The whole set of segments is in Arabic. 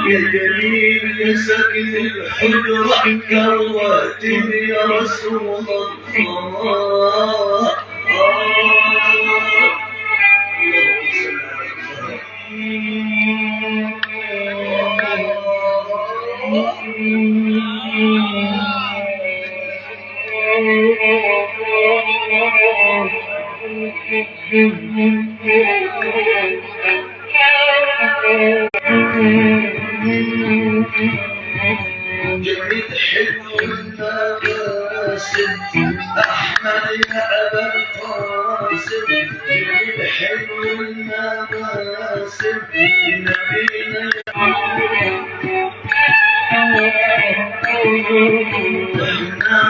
يا جميل يا ساكن الحجرة كرواتني يا رسول الله. جميل حلو المقاسم أحمد يا أبا القاسم. جميل حلو المقاسم نبينا احنا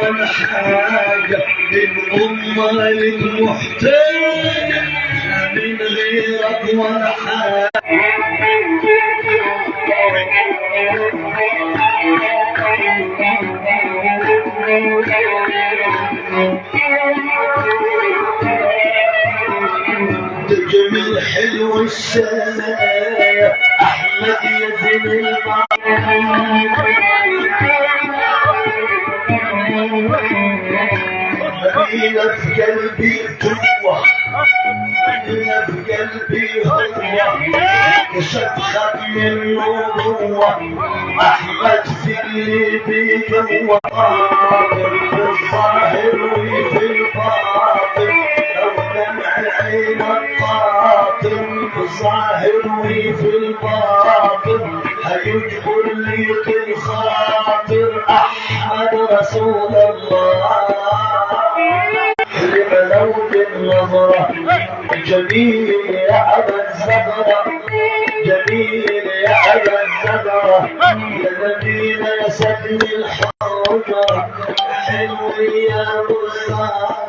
ولا حاجة للأمة للمحتاجة من غيرك ولا حاجة. جميل حلو الشاي أحمد يا زين المدينة في قلبي قوة، مدينة في قلبي هوة، كشف خد منه ضوة. أحمد في قلبي جوة، في الظاهر وفي الباطن، لو دمع العين القاطر في الظاهر وفي الباطن هيجبر لي في الخاطر. أحمد رسول الله لو بالنظرة جميل يا أبا الزهرة، جميل يا أبا الزهرة يا نبينا يا سكن الحجرة حلو يا أبو الزهرة.